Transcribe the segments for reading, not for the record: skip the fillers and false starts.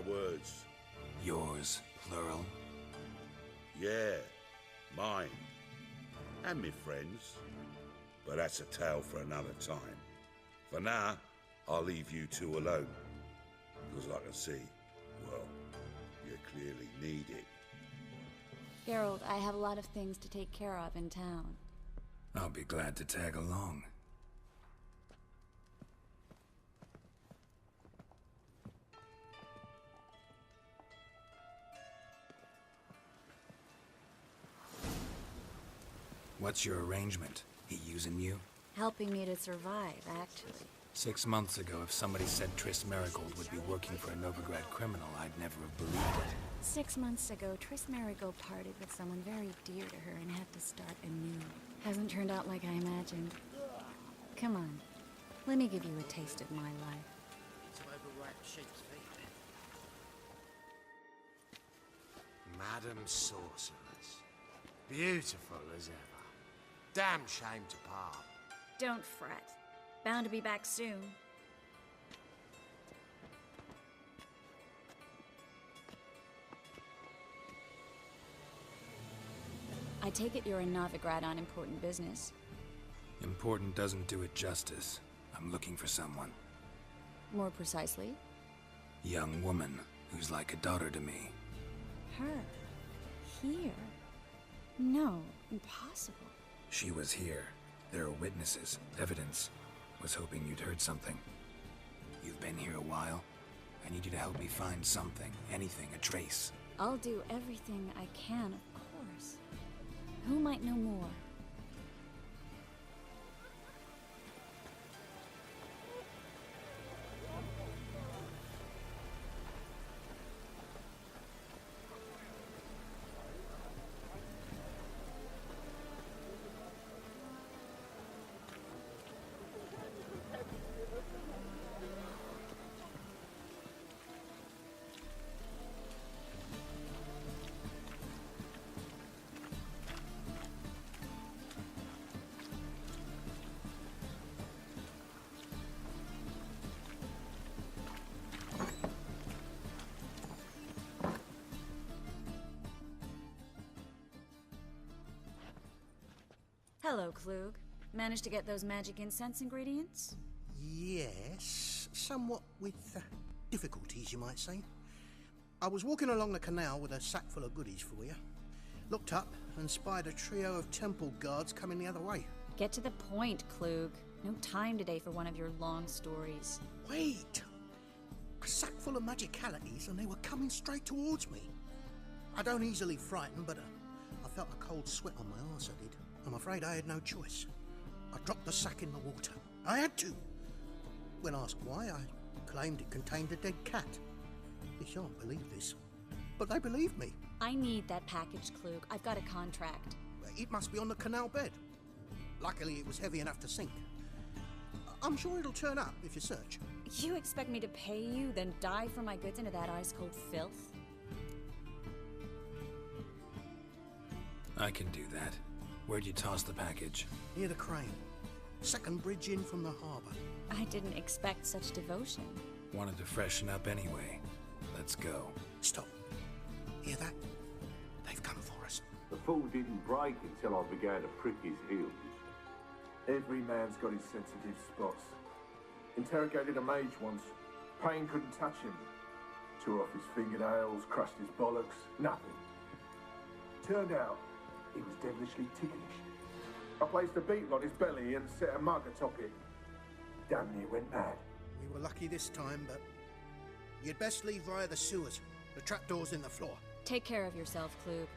words. Yours, plural? Yeah, mine. And me friends. But that's a tale for another time. For now, I'll leave you two alone. Because I can see, well, you clearly need it. Geralt, I have a lot of things to take care of in town. I'll be glad to tag along. What's your arrangement? He using you? Helping me to survive, actually. 6 months ago, if somebody said Triss Merigold would be working for a Novigrad criminal, I'd never have believed it. 6 months ago, Triss Merigold parted with someone very dear to her and had to start anew. Hasn't turned out like I imagined. Come on, let me give you a taste of my life. To overripe sheep's feet. Madam Sorceress. Beautiful as ever. Damn shame to part. Don't fret. Bound to be back soon. I take it you're in Novigrad on important business. Important doesn't do it justice. I'm looking for someone. More precisely? Young woman who's like a daughter to me. Her? Here? No, impossible. She was here. There are witnesses, evidence. Was hoping you'd heard something. You've been here a while. I need you to help me find something, anything, a trace. I'll do everything I can, of course. Who might know more? Hello, Klug. Managed to get those magic incense ingredients? Yes, somewhat with difficulties, you might say. I was walking along the canal with a sack full of goodies for you. Looked up and spied a trio of temple guards coming the other way. Get to the point, Klug. No time today for one of your long stories. Wait! A sack full of magicalities and they were coming straight towards me. I don't easily frighten, but I felt a cold sweat on my arse, I did. I'm afraid I had no choice. I dropped the sack in the water. I had to. When asked why, I claimed it contained a dead cat. You shan't believe this, but they believed me. I need that package, Klug. I've got a contract. It must be on the canal bed. Luckily, it was heavy enough to sink. I'm sure it'll turn up if you search. You expect me to pay you, then dive for my goods into that ice-cold filth? I can do that. Where'd you toss the package? Near the crane. Second bridge in from the harbour. I didn't expect such devotion. Wanted to freshen up anyway. Let's go. Stop. Hear that? They've come for us. The fall didn't break until I began to prick his heels. Every man's got his sensitive spots. Interrogated a mage once. Pain couldn't touch him. Tore off his fingernails, crushed his bollocks, nothing. Turned out, he was devilishly ticklish. I placed a beetle on his belly and set a mug atop it. Damn near went mad. We were lucky this time, but you'd best leave via the sewers. The trapdoor's in the floor. Take care of yourself, Klug.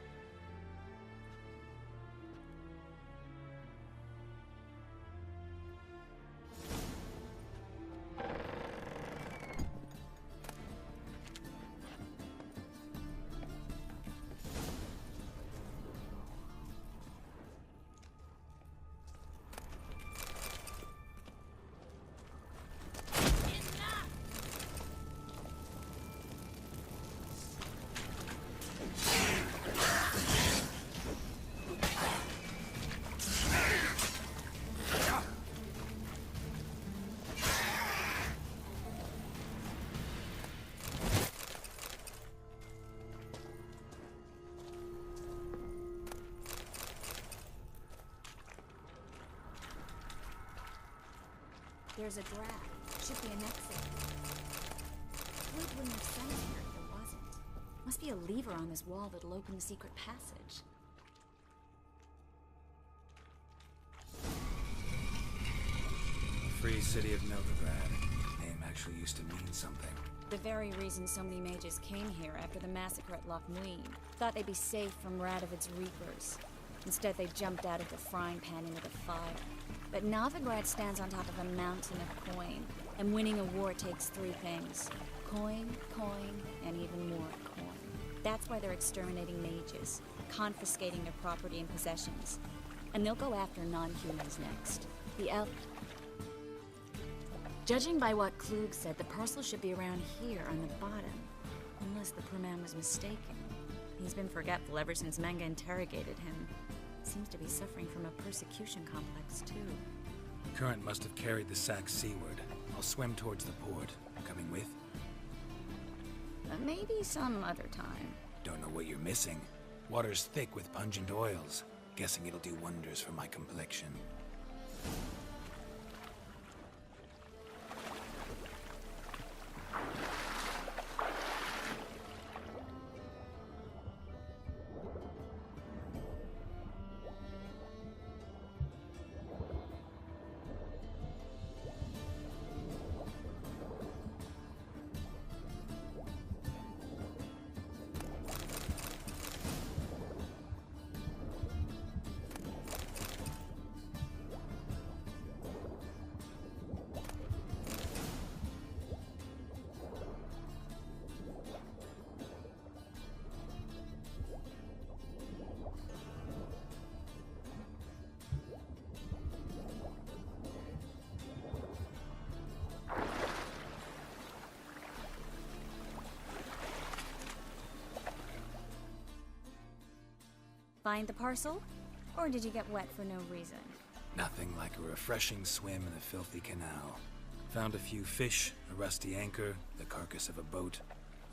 there's a draft. Should be an exit. Wood wouldn't have sent it here if there wasn't. Must be a lever on this wall that'll open the secret passage. Free city of Novigrad. Name actually used to mean something. The very reason so many mages came here after the massacre at Loch Muin. Thought they'd be safe from Radovid's reapers. Instead, they jumped out of the frying pan into the fire. But Novigrad stands on top of a mountain of coin, and winning a war takes three things. Coin, and even more coin. That's why they're exterminating mages, confiscating their property and possessions. And they'll go after non-humans next. The elf... Judging by what Klug said, the parcel should be around here on the bottom. Unless the poor man was mistaken. He's been forgetful ever since Manga interrogated him. Seems to be suffering from a persecution complex, too. Current must have carried the sack seaward. I'll swim towards the port. Coming with? Maybe some other time. Don't know what you're missing. Water's thick with pungent oils. Guessing it'll do wonders for my complexion. Find the parcel? Or did you get wet for no reason? Nothing like a refreshing swim in a filthy canal. Found a few fish, a rusty anchor, the carcass of a boat.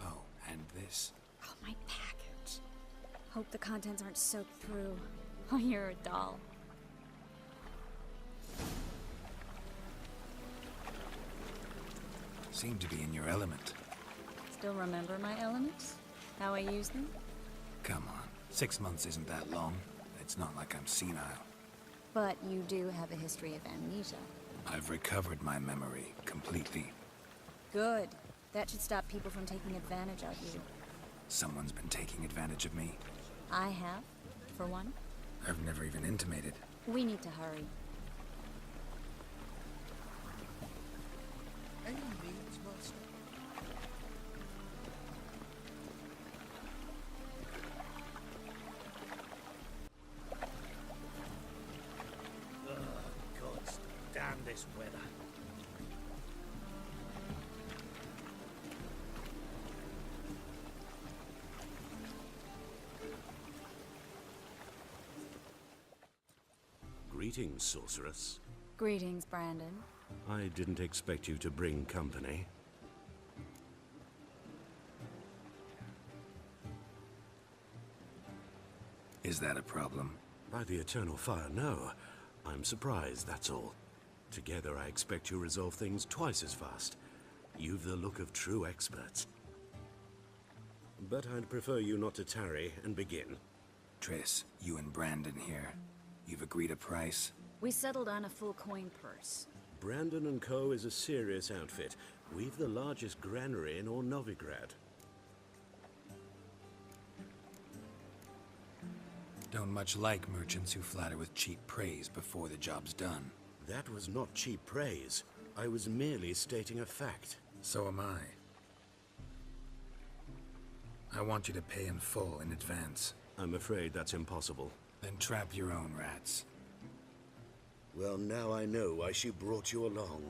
Oh, and this. Oh, my package. Hope the contents aren't soaked through. Oh, you're a doll. Seem to be in your element. Still remember my elements? How I use them? Come on. 6 months isn't that long. It's not like I'm senile. But you do have a history of amnesia. I've recovered my memory completely. Good. That should stop people from taking advantage of you. Someone's been taking advantage of me. I have, for one. I've never even intimated. We need to hurry. Any needs, master? God, damn this weather. Greetings, sorceress. Greetings, Brandon. I didn't expect you to bring company. Is that a problem? By the eternal fire, no. I'm surprised, that's all. Together, I expect you resolve things twice as fast. You've the look of true experts. But I'd prefer you not to tarry and begin. Triss, you and Brandon here. You've agreed a price? We settled on a full coin purse. Brandon & Co. is a serious outfit. We've the largest granary in all Novigrad. Don't much like merchants who flatter with cheap praise before the job's done. That was not cheap praise. I was merely stating a fact. So am I. I want you to pay in full in advance. I'm afraid that's impossible. Then trap your own rats. Well, now I know why she brought you along.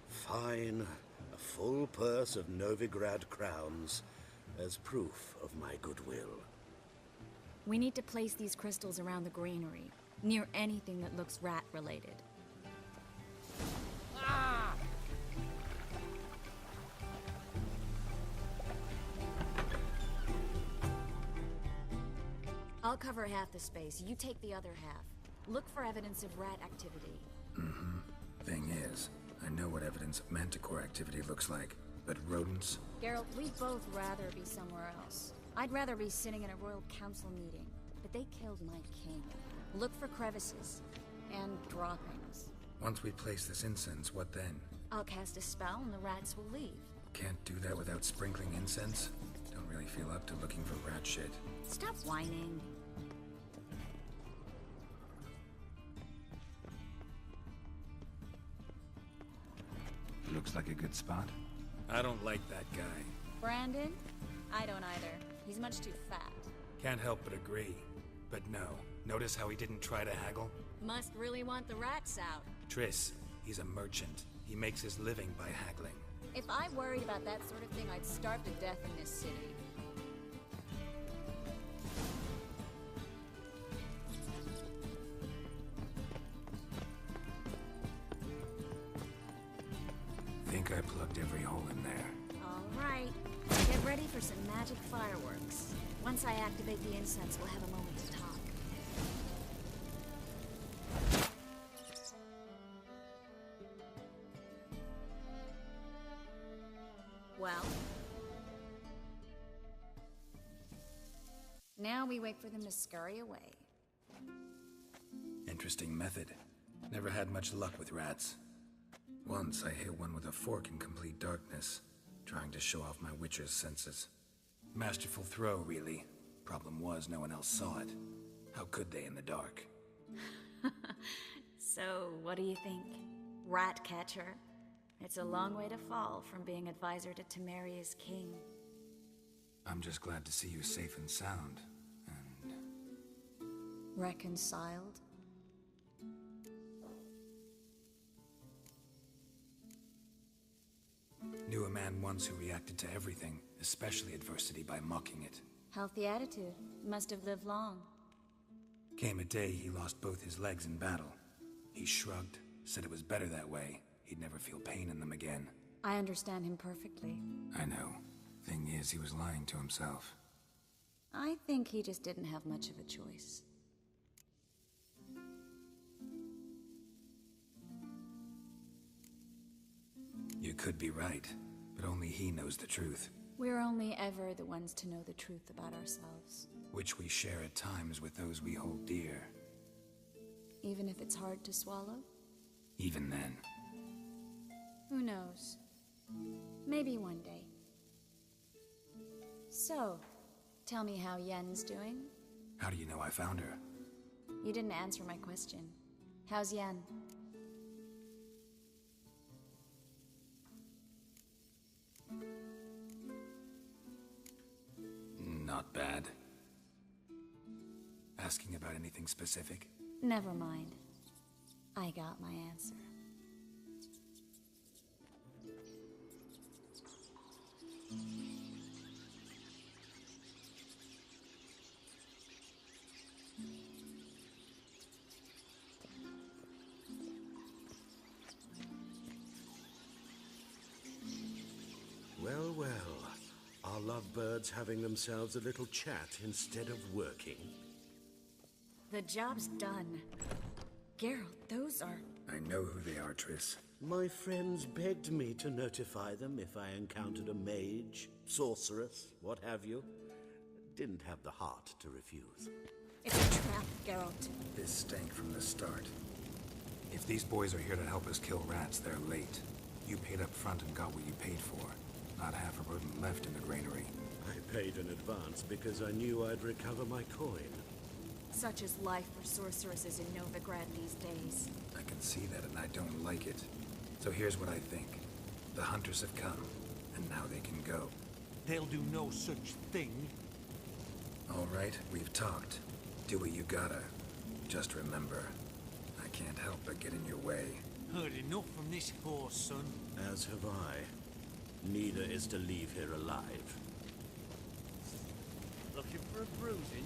Fine. A full purse of Novigrad crowns as proof of my goodwill. We need to place these crystals around the granary, near anything that looks rat-related. I'll cover half the space. You take the other half. Look for evidence of rat activity. Thing is, I know what evidence of manticore activity looks like, but rodents? Geralt, we'd both rather be somewhere else. I'd rather be sitting in a royal council meeting, but they killed my king. Look for crevices and droppings. Once we place this incense, what then? I'll cast a spell and the rats will leave. Can't do that without sprinkling incense? Don't really feel up to looking for rat shit. Stop whining. Looks like a good spot. I don't like that guy. Brandon? I don't either. He's much too fat. Can't help but agree. But no, notice how he didn't try to haggle? Must really want the rats out. Triss, he's a merchant. He makes his living by haggling. If I worried about that sort of thing, I'd starve to death in this city. Think I plugged every hole in there. All right. Get ready for some magic fireworks. Once I activate the incense, we'll have a moment to talk. Well? Now we wait for them to scurry away. Interesting method. Never had much luck with rats. Once I hit one with a fork in complete darkness, trying to show off my witcher's senses. Masterful throw, really. Problem was, no one else saw it. How could they in the dark? So, what do you think? Rat catcher? It's a long way to fall from being advisor to Temeria's king. I'm just glad to see you safe and sound, and... Reconciled? Knew a man once who reacted to everything, especially adversity, by mocking it. Healthy attitude. Must have lived long. Came a day he lost both his legs in battle. He shrugged, said it was better that way. He'd never feel pain in them again. I understand him perfectly. I know. Thing is, he was lying to himself. I think he just didn't have much of a choice. You could be right, but only he knows the truth. We're only ever the ones to know the truth about ourselves. Which we share at times with those we hold dear. Even if it's hard to swallow? Even then. Who knows? Maybe one day. So, tell me how Yen's doing? How do you know I found her? You didn't answer my question. How's Yen? Not bad. Asking about anything specific? Never mind. I got my answer. Well, well. Are lovebirds having themselves a little chat instead of working? The job's done. Geralt, those are... I know who they are, Triss. My friends begged me to notify them if I encountered a mage, sorceress, what have you. Didn't have the heart to refuse. It's a trap, Geralt. This stank from the start. If these boys are here to help us kill rats, they're late. You paid up front and got what you paid for. Not half a rodent left in the granary. I paid in advance because I knew I'd recover my coin. Such is life for sorceresses in Novigrad these days. I can see that and I don't like it. So here's what I think. The hunters have come, and now they can go. They'll do no such thing. All right, we've talked. Do what you gotta. Just remember, I can't help but get in your way. Heard enough from this horse, son. As have I. Neither is to leave here alive. Looking for a bruising?